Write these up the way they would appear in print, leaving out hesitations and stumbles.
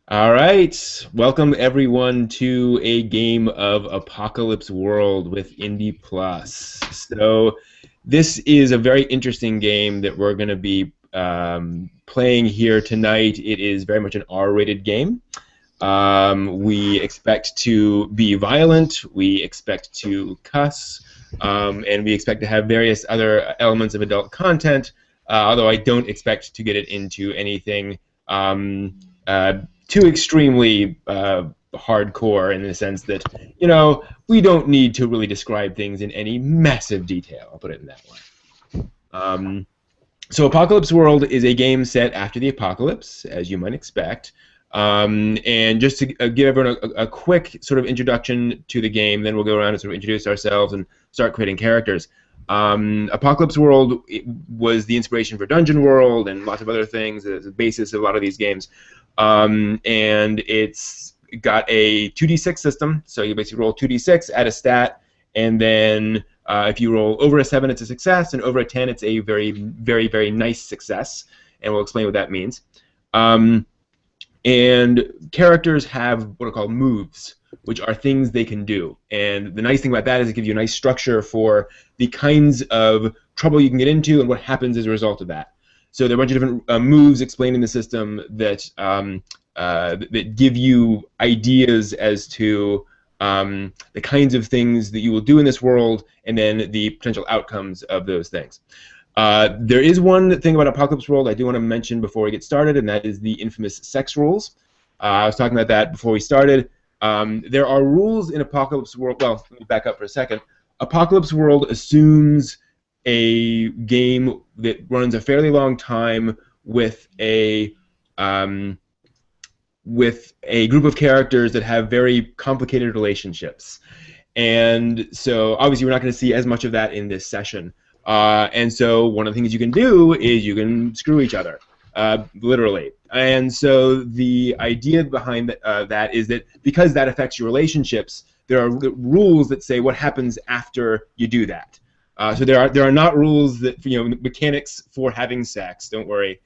All right. Welcome everyone to a game of Apocalypse World with Indie Plus. This is a very interesting game that we're going to be playing here tonight. It is very much an R-rated game. We expect to be violent. We expect to cuss. And we expect to have various other elements of adult content. Although I don't expect to get it into anything um, uh, too extremely hardcore in the sense that, we don't need to really describe things in any massive detail. I'll put it in that way. Um, so Apocalypse World is a game set after the apocalypse, as you might expect. And just to give everyone a quick sort of introduction to the game, then we'll go around and sort of introduce ourselves and start creating characters. Apocalypse World was the inspiration for Dungeon World and lots of other things, the basis of a lot of these games. And it's got a 2d6 system, so you basically roll 2d6, add a stat, and then if you roll over a 7, it's a success, and over a 10, it's a very, very, very nice success, and we'll explain what that means. And characters have what are called moves, which are things they can do. And the nice thing about that is it gives you a nice structure for the kinds of trouble you can get into and what happens as a result of that. So there are a bunch of different moves explained in the system that give you ideas as to the kinds of things that you will do in this world and then the potential outcomes of those things. There is one thing about Apocalypse World I do want to mention before we get started, and that is the infamous sex rules. I was talking about that before we started. There are rules in Apocalypse World. Well, let me back up for a second. Apocalypse World assumes a game that runs a fairly long time with a group of characters that have very complicated relationships. And so obviously we're not going to see as much of that in this session. And so one of the things you can do is you can screw each other, literally. And so the idea behind that is that because that affects your relationships, there are rules that say what happens after you do that. So there are not rules that, mechanics for having sex, don't worry.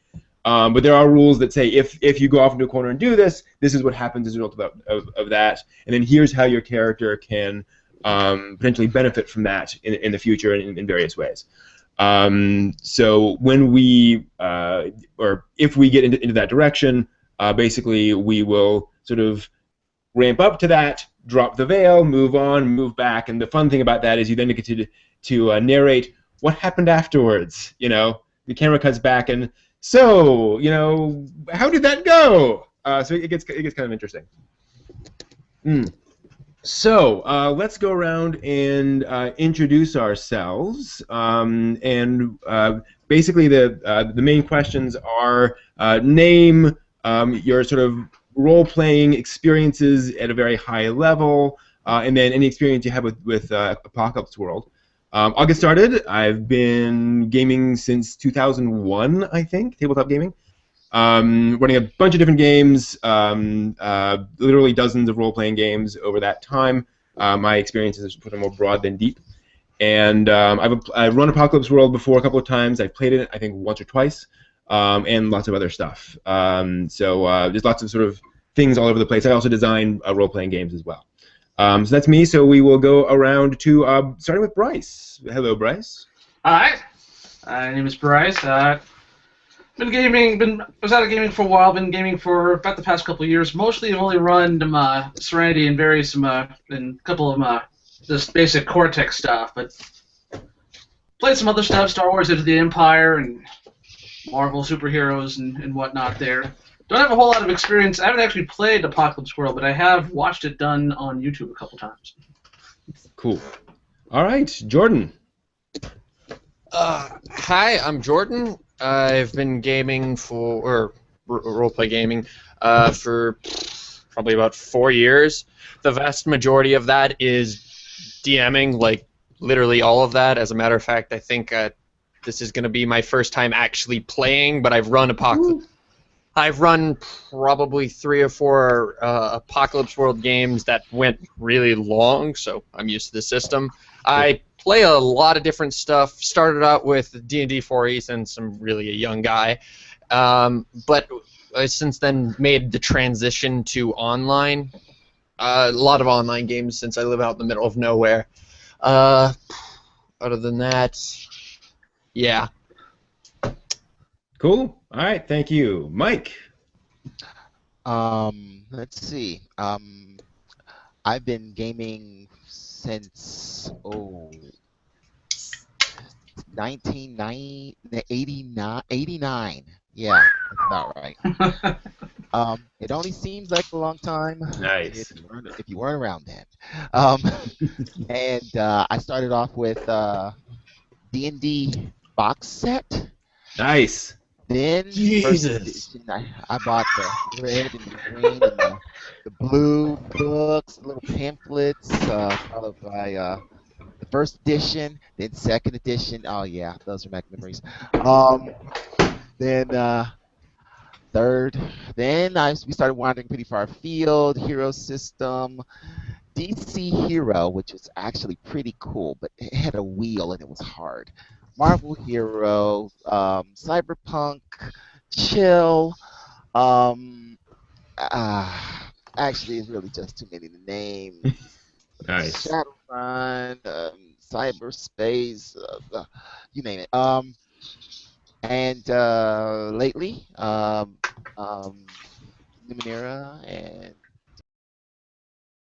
But there are rules that say if you go off into a corner and do this, this is what happens as a result of that. And then here's how your character can potentially benefit from that in the future in various ways. So when we, or if we get into that direction, basically we will sort of ramp up to that, drop the veil, move on, move back, and the fun thing about that is you then get to narrate what happened afterwards. The camera cuts back and so, how did that go? So it gets kind of interesting. So let's go around and introduce ourselves. Basically, the main questions are name, your sort of role-playing experiences at a very high level, and then any experience you have with Apocalypse World. I'll get started. I've been gaming since 2001, I think, tabletop gaming. Running a bunch of different games, literally dozens of role-playing games over that time. My experiences are more broad than deep. And I've run Apocalypse World before a couple of times. I've played it, I think, once or twice, and lots of other stuff. So there's lots of sort of things all over the place. I also design role-playing games as well. So that's me. So we will go around to starting with Bryce. Hello, Bryce. Hi, my name is Bryce. Was out of gaming for a while. Been gaming for about the past couple of years. Mostly, I've only run Serenity and various and a couple of just basic Cortex stuff, but played some other stuff, Star Wars: Into the Empire and Marvel superheroes and whatnot. There. Don't have a whole lot of experience. I haven't actually played Apocalypse World, but I have watched it done on YouTube a couple times. Cool. All right, Jordan. Hi, I'm Jordan. I've been gaming or roleplay gaming, for probably about 4 years. The vast majority of that is DMing, like literally all of that. As a matter of fact, I think this is going to be my first time actually playing, but I've run Apocalypse. I've run probably 3 or 4 Apocalypse World games that went really long, so I'm used to the system. I play a lot of different stuff. Started out with D&D 4e since I'm really a young guy, but since then made the transition to online. A lot of online games since I live out in the middle of nowhere. Other than that, yeah. Cool. All right. Thank you, Mike. Let's see. I've been gaming since 89. Yeah, that's about right. It only seems like a long time Nice. if you weren't around then. Um, and I started off with D&D box set. Nice. Then first Jesus. edition, I bought the red and the green and the blue books, little pamphlets, followed by the first edition, then second edition. Oh yeah, those are my memories. Then third. Then we started wandering pretty far afield. Hero System, DC Hero, which was actually pretty cool, but it had a wheel and it was hard. Marvel Hero, Cyberpunk, Chill. Actually, it's really just too many to name. Nice. Shadowrun, Cyberspace, you name it. And lately, Numenera and